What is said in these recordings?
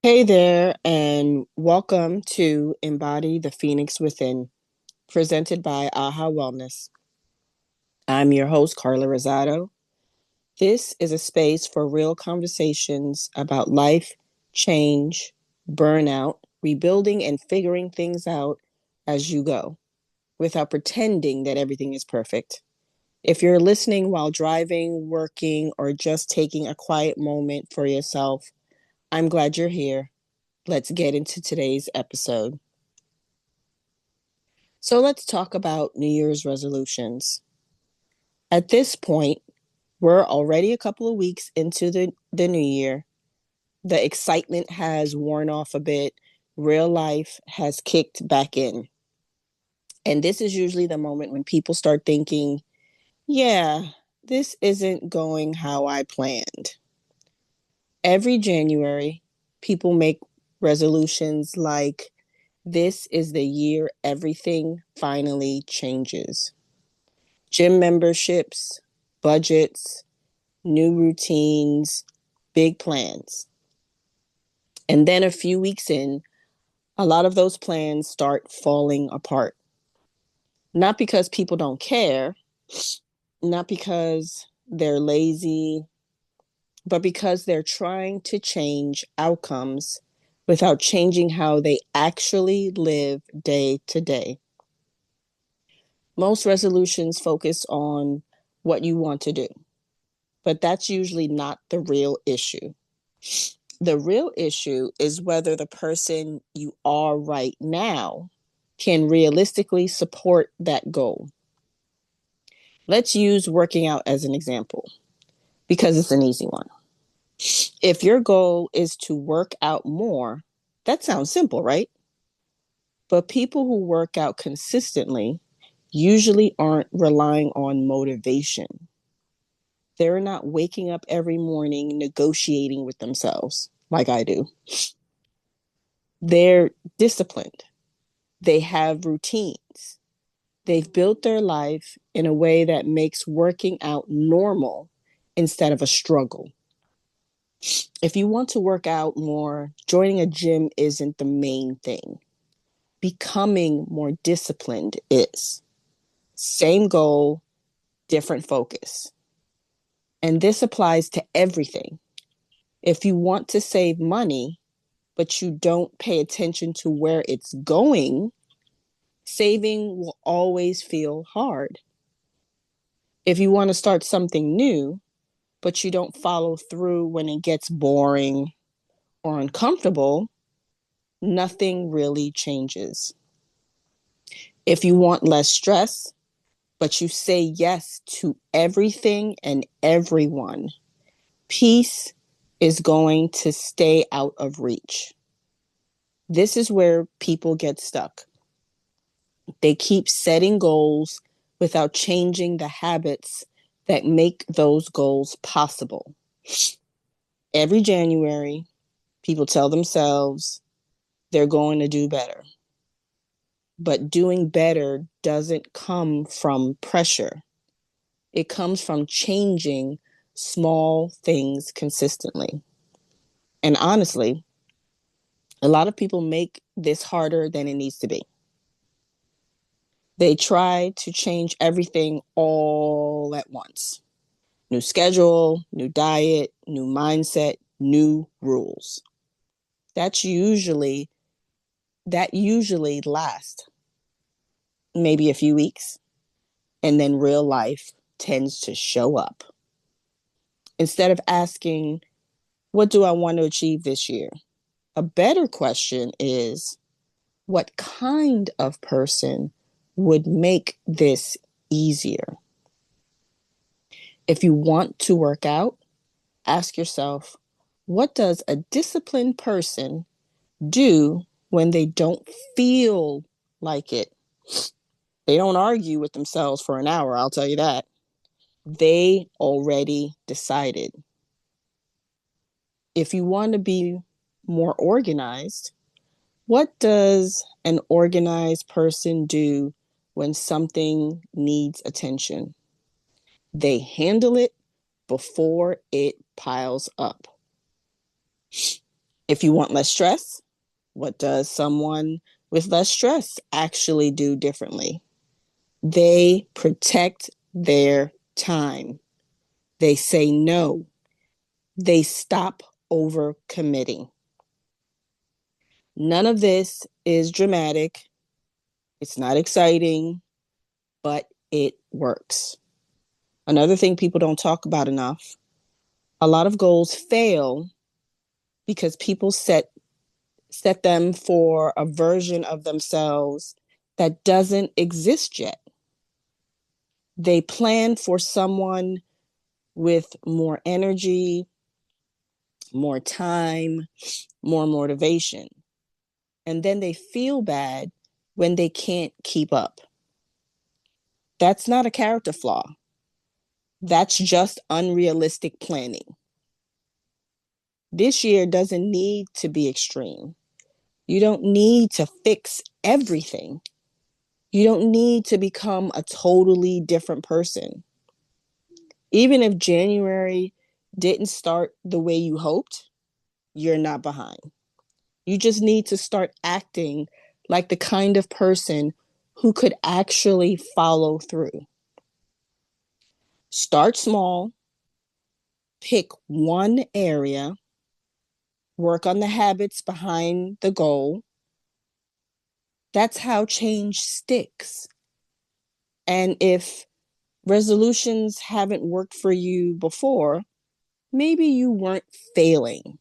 Hey there, and welcome to Embody the Phoenix Within, presented by AHA Wellness. I'm your host, Carla Rosado. This is a space for real conversations about life, change, burnout, rebuilding, and figuring things out as you go without pretending that everything is perfect. If you're listening while driving, working, or just taking a quiet moment for yourself, I'm glad you're here. Let's get into today's episode. So let's talk about New Year's resolutions. At this point, we're already a couple of weeks into the new year. The excitement has worn off a bit. Real life has kicked back in. And this is usually the moment when people start thinking, yeah, this isn't going how I planned. Every January, people make resolutions like, this is the year everything finally changes. Gym memberships, budgets, new routines, big plans. And then a few weeks in, a lot of those plans start falling apart. Not because people don't care, not because they're lazy, but because they're trying to change outcomes without changing how they actually live day to day. Most resolutions focus on what you want to do, but that's usually not the real issue. The real issue is whether the person you are right now can realistically support that goal. Let's use working out as an example because it's an easy one. If your goal is to work out more, that sounds simple, right? But people who work out consistently usually aren't relying on motivation. They're not waking up every morning negotiating with themselves like I do. They're disciplined. They have routines. They've built their life in a way that makes working out normal instead of a struggle. If you want to work out more, joining a gym isn't the main thing. Becoming more disciplined is. Same goal, different focus. And this applies to everything. If you want to save money, but you don't pay attention to where it's going, saving will always feel hard. If you want to start something new, but you don't follow through when it gets boring or uncomfortable, nothing really changes. If you want less stress, but you say yes to everything and everyone, peace is going to stay out of reach. This is where people get stuck. They keep setting goals without changing the habits that make those goals possible. Every January, people tell themselves they're going to do better. But doing better doesn't come from pressure. It comes from changing small things consistently. And honestly, a lot of people make this harder than it needs to be. They try to change everything all at once. New schedule, new diet, new mindset, new rules. That's usually that usually lasts maybe a few weeks, and then real life tends to show up. Instead of asking, what do I want to achieve this year? A better question is, what kind of person would make this easier? If you want to work out, ask yourself, what does a disciplined person do when they don't feel like it? They don't argue with themselves for an hour, I'll tell you that. They already decided. If you want to be more organized, what does an organized person do when something needs attention? They handle it before it piles up. If you want less stress, what does someone with less stress actually do differently? They protect their time. They say no. They stop overcommitting. None of this is dramatic. It's not exciting, but it works. Another thing people don't talk about enough, a lot of goals fail because people set them for a version of themselves that doesn't exist yet. They plan for someone with more energy, more time, more motivation. And then they feel bad when they can't keep up. That's not a character flaw. That's just unrealistic planning. This year doesn't need to be extreme. You don't need to fix everything. You don't need to become a totally different person. Even if January didn't start the way you hoped, you're not behind. You just need to start acting like the kind of person who could actually follow through. Start small, pick one area, work on the habits behind the goal. That's how change sticks. And if resolutions haven't worked for you before, maybe you weren't failing.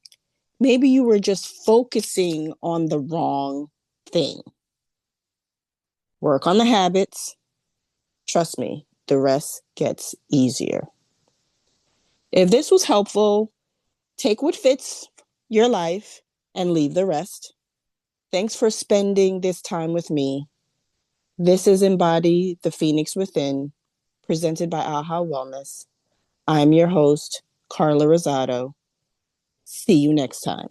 Maybe you were just focusing on the wrong thing. Work on the habits. Trust me, the rest gets easier. If this was helpful, take what fits your life and leave the rest. Thanks for spending this time with me. This is Embody the Phoenix Within, presented by AHA Wellness. I'm your host, Carla Rosado. See you next time.